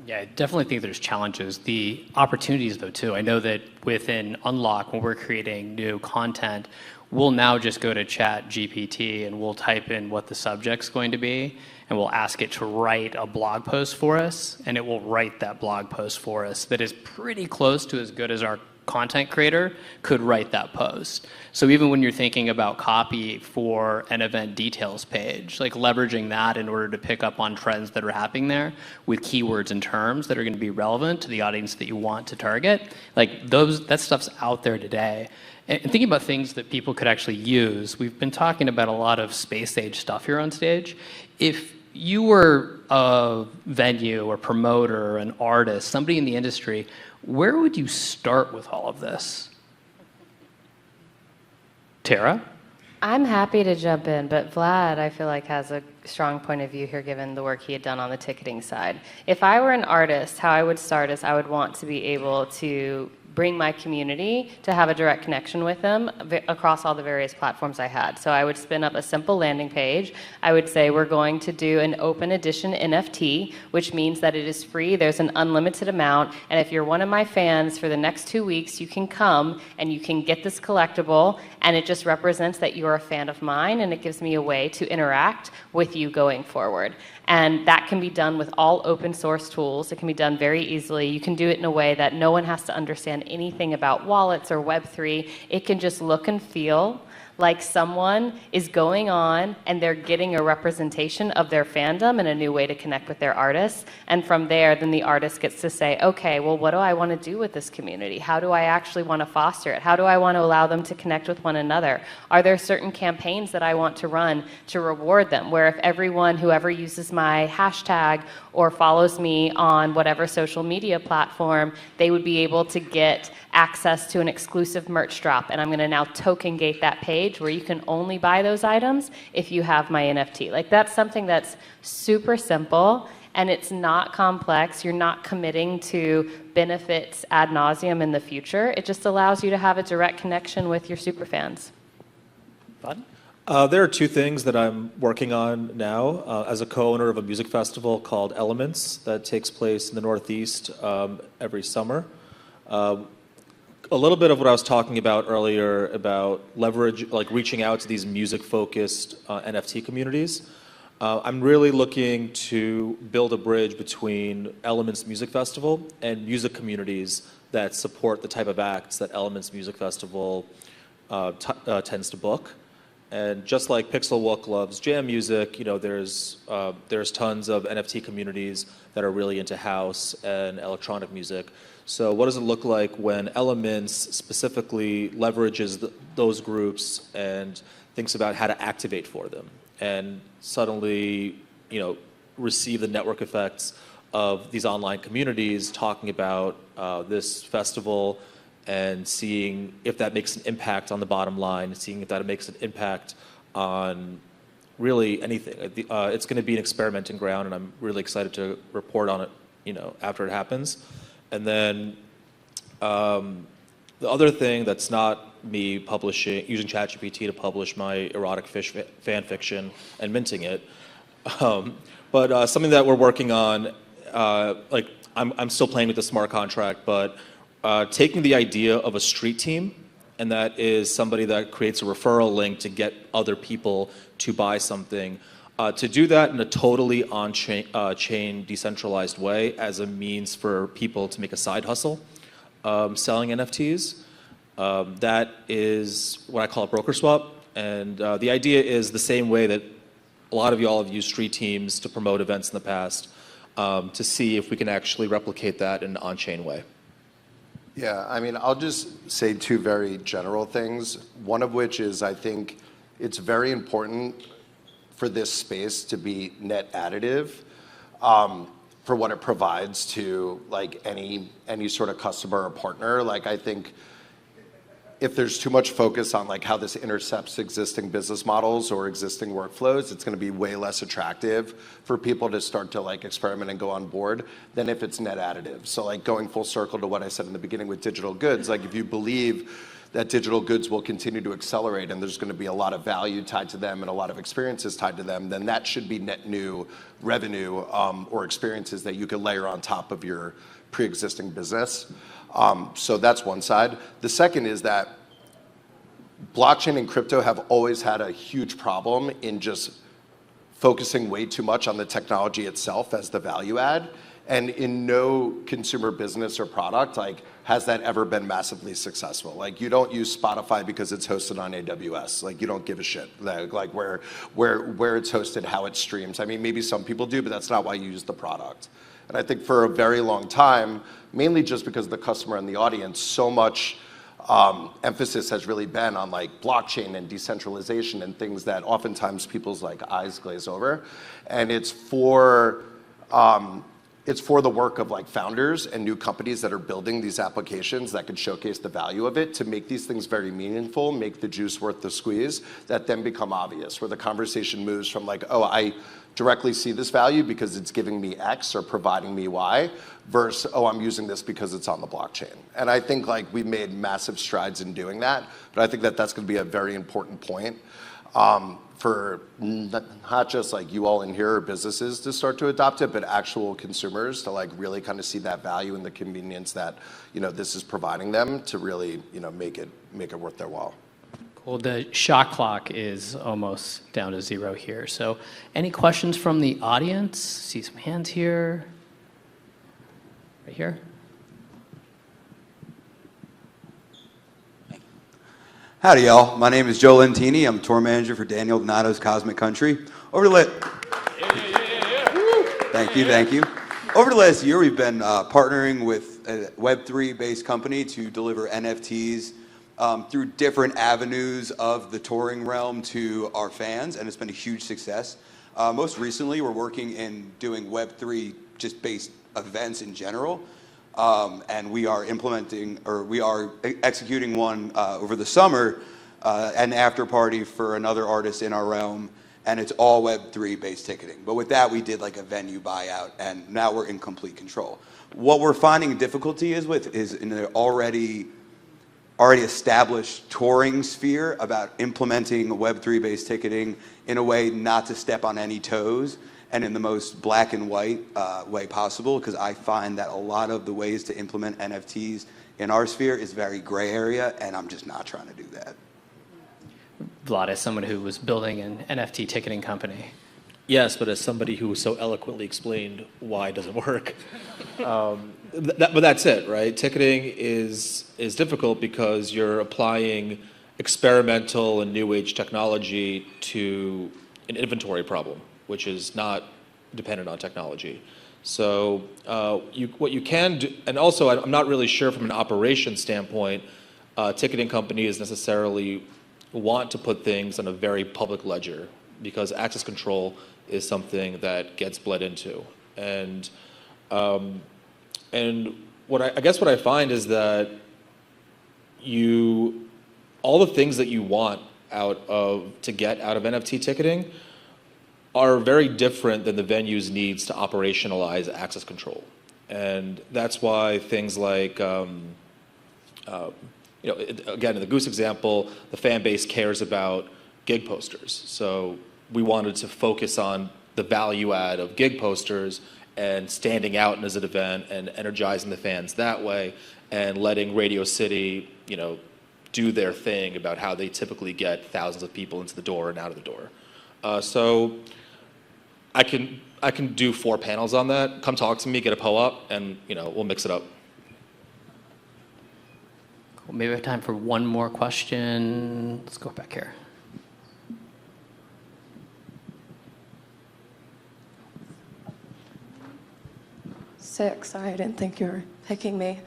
Yeah, I definitely think there's challenges. The opportunities, though, too. I know that within Unlock, when we're creating new content, we'll now just go to Chat GPT and we'll type in what the subject's going to be, and we'll ask it to write a blog post for us, and it will write that blog post for us that is pretty close to as good as our content creator could write that post. So even when you're thinking about copy for an event details page, like leveraging that in order to pick up on trends that are happening there with keywords and terms that are going to be relevant to the audience that you want to target, like that stuff's out there today. And thinking about things that people could actually use, we've been talking about a lot of space age stuff here on stage. If you were a venue or promoter, an artist, somebody in the industry, where would you start with all of this? Tara? I'm happy to jump in, but Vlad, I feel like, has a strong point of view here given the work he had done on the ticketing side. If I were an artist, how I would start is I would want to be able to bring my community to have a direct connection with them across all the various platforms I had. So I would spin up a simple landing page. I would say we're going to do an open edition NFT, which means that it is free. There's an unlimited amount. And if you're one of my fans for the next 2 weeks, you can come and you can get this collectible. And it just represents that you're a fan of mine, and it gives me a way to interact with you going forward. And that can be done with all open source tools. It can be done very easily. You can do it in a way that no one has to understand anything about wallets or Web3. It can just look and feel like someone is going on and they're getting a representation of their fandom and a new way to connect with their artists. And from there, then the artist gets to say, okay, well, what do I want to do with this community? How do I actually want to foster it? How do I want to allow them to connect with one another? Are there certain campaigns that I want to run to reward them, where if everyone, whoever uses my hashtag or follows me on whatever social media platform, they would be able to get access to an exclusive merch drop, and I'm going to now token gate that page where you can only buy those items if you have my NFT. Like, that's something that's super simple, and it's not complex. You're not committing to benefits ad nauseum in the future. It just allows you to have a direct connection with your superfans. Bud? There are two things that I'm working on now as a co-owner of a music festival called Elements that takes place in the Northeast every summer. A little bit of what I was talking about earlier about leverage, like reaching out to these music-focused NFT communities. I'm really looking to build a bridge between Elements Music Festival and music communities that support the type of acts that Elements Music Festival tends to book. And just like Pixel Walk loves jam music, you know, there's tons of NFT communities that are really into house and electronic music. So what does it look like when Elements specifically leverages those groups and thinks about how to activate for them and suddenly, you know, receive the network effects of these online communities talking about this festival and seeing if that makes an impact on the bottom line, seeing if that makes an impact on really anything. It's going to be an experimenting ground, and I'm really excited to report on it, you know, after it happens. And then the other thing that's not me using ChatGPT to publish my erotic fish fan fiction and minting it, but something that we're working on, like I'm still playing with the smart contract, but taking the idea of a street team, and that is somebody that creates a referral link to get other people to buy something. To do that in a totally on-chain decentralized way as a means for people to make a side hustle selling NFTs. That is what I call a broker swap. And the idea is the same way that a lot of y'all have used street teams to promote events in the past, to see if we can actually replicate that in an on-chain way. Yeah, I mean, I'll just say two very general things. One of which is I think it's very important for this space to be net additive for what it provides to like any sort of customer or partner. Like I think if there's too much focus on like how this intercepts existing business models or existing workflows, it's going to be way less attractive for people to start to like experiment and go on board than if it's net additive. So like going full circle to what I said in the beginning with digital goods, like if you believe that digital goods will continue to accelerate and there's going to be a lot of value tied to them and a lot of experiences tied to them, then that should be net new revenue or experiences that you could layer on top of your pre-existing business. So that's one side. The second is that blockchain and crypto have always had a huge problem in just focusing way too much on the technology itself as the value add. And in no consumer business or product, like, has that ever been massively successful? Like, you don't use Spotify because it's hosted on AWS. Like, you don't give a shit, like where it's hosted, how it streams. I mean, maybe some people do, but that's not why you use the product. And I think for a very long time, mainly just because of the customer and the audience, so much emphasis has really been on like blockchain and decentralization and things that oftentimes people's like eyes glaze over. And it's for the work of like founders and new companies that are building these applications that could showcase the value of it to make these things very meaningful, make the juice worth the squeeze, that then become obvious, where the conversation moves from like, oh, I directly see this value because it's giving me X or providing me Y, versus, oh, I'm using this because it's on the blockchain. And I think like we've made massive strides in doing that, but I think that that's going to be a very important point for not just like you all in here or businesses to start to adopt it, but actual consumers to like really kind of see that value and the convenience that, you know, this is providing them to really, you know, make it worth their while. Cool. The shot clock is almost down to 0 here. So any questions from the audience? See some hands here. Right here. Howdy, y'all. My name is Joe Lentini. I'm tour manager for Daniel Donato's Cosmic Country. Thank you. Over the last year, we've been partnering with a Web3-based company to deliver NFTs through different avenues of the touring realm to our fans, and it's been a huge success. Most recently, we're working in doing Web3 just based events in general. And we are executing one over the summer, an after party for another artist in our realm, and it's all Web3 based ticketing. But with that, we did like a venue buyout, and now we're in complete control. What we're finding difficulty is in an already established touring sphere about implementing Web3 based ticketing in a way not to step on any toes, and in the most black and white way possible, because I find that a lot of the ways to implement NFTs in our sphere is very gray area, and I'm just not trying to do that. Vlad, as someone who was building an NFT ticketing company. Yes, but as somebody who so eloquently explained why it doesn't work. But that's it, right? Ticketing is difficult because you're applying experimental and new age technology to an inventory problem, which is not dependent on technology. So what you can do, and also I'm not really sure from an operations standpoint, ticketing companies necessarily want to put things on a very public ledger, because access control is something that gets bled into. And what I find is that all the things that you want to get out of NFT ticketing are very different than the venue's needs to operationalize access control. And that's why things like, again, in the Goose example, the fan base cares about gig posters. So we wanted to focus on the value add of gig posters and standing out as an event and energizing the fans that way, and letting Radio City, do their thing about how they typically get thousands of people into the door and out of the door. So I can do 4 panels on that. Come talk to me, get a PO-up, and we'll mix it up. Cool. Maybe we have time for one more question. Let's go back here. Sorry, I didn't think you were picking me.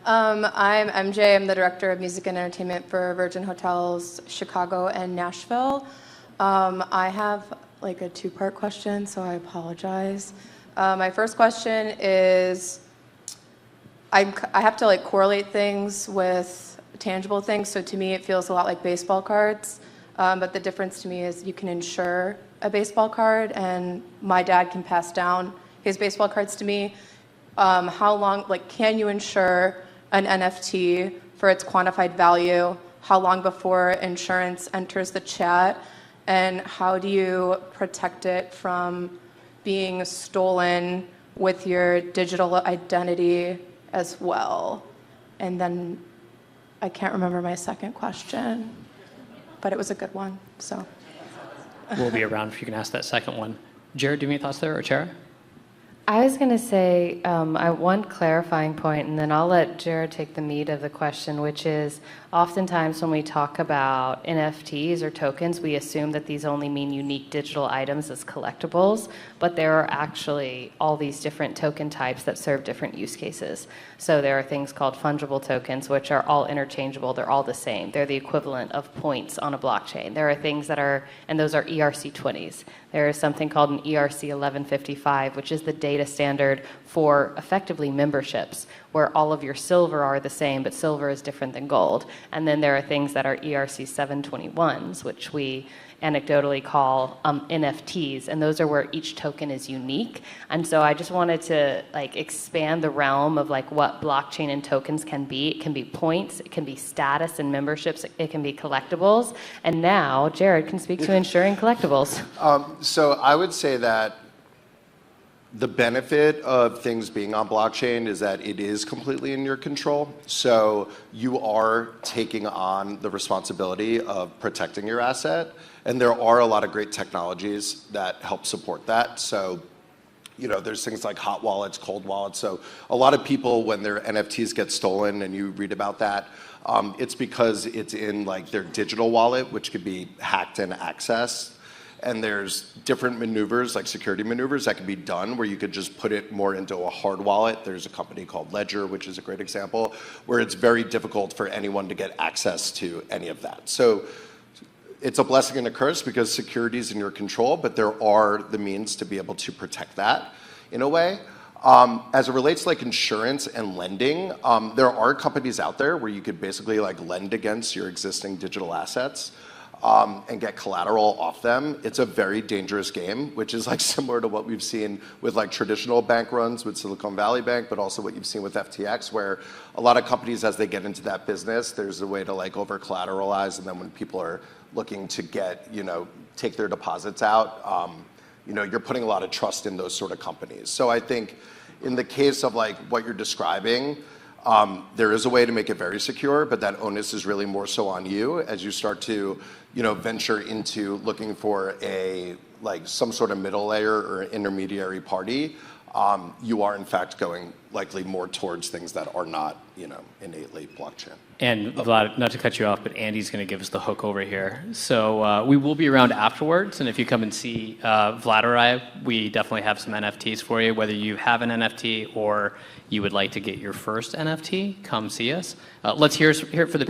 I'm MJ. I'm the director of music and entertainment for Virgin Hotels Chicago and Nashville. I have like a two-part question, so I apologize. My first question is, I have to like correlate things with tangible things. So to me, it feels a lot like baseball cards. But the difference to me is you can insure a baseball card, and my dad can pass down his baseball cards to me. How long, like, can you insure an NFT for its quantified value? How long before insurance enters the chat? And how do you protect it from being stolen with your digital identity as well? And then I can't remember my second question, but it was a good one, so. We'll be around if you can ask that second one. Jared, do you have any thoughts there, or Chara? I was going to say one clarifying point, and then I'll let Jared take the meat of the question, which is oftentimes when we talk about NFTs or tokens, we assume that these only mean unique digital items as collectibles, but there are actually all these different token types that serve different use cases. So there are things called fungible tokens, which are all interchangeable. They're all the same. They're the equivalent of points on a blockchain. There are things that are, and those are ERC20s. There is something called an ERC 1155, which is the data standard for effectively memberships, where all of your silver are the same, but silver is different than gold. And then there are things that are ERC 721s, which we anecdotally call NFTs, and those are where each token is unique. And so I just wanted to like expand the realm of like what blockchain and tokens can be. It can be points, it can be status and memberships, it can be collectibles. And now Jared can speak to insuring collectibles. So I would say that the benefit of things being on blockchain is that it is completely in your control. So you are taking on the responsibility of protecting your asset. And there are a lot of great technologies that help support that. So, you know, there's things like hot wallets, cold wallets. So a lot of people, when their NFTs get stolen and you read about that, it's because it's in like their digital wallet, which could be hacked and accessed. And there's different maneuvers, like security maneuvers, that can be done where you could just put it more into a hard wallet. There's a company called Ledger, which is a great example, where it's very difficult for anyone to get access to any of that. So it's a blessing and a curse because security is in your control, but there are the means to be able to protect that in a way. As it relates to like insurance and lending, there are companies out there where you could basically like lend against your existing digital assets. And get collateral off them. It's a very dangerous game, which is like similar to what we've seen with like traditional bank runs with Silicon Valley Bank, but also what you've seen with FTX, where a lot of companies, as they get into that business, there's a way to like over collateralize, and then when people are looking to get, you know, take their deposits out, you know, you're putting a lot of trust in those sort of companies. So I think in the case of like what you're describing, there is a way to make it very secure, but that onus is really more so on you as you start to, you know, venture into looking for a like some sort of middle layer or intermediary party. You are in fact going likely more towards things that are not, you know, innately blockchain. And Vlad, not to cut you off, but Andy's going to give us the hook over here. So we will be around afterwards, and if you come and see Vlad or I, we definitely have some NFTs for you. Whether you have an NFT or you would like to get your first NFT, come see us. Let's hear it for the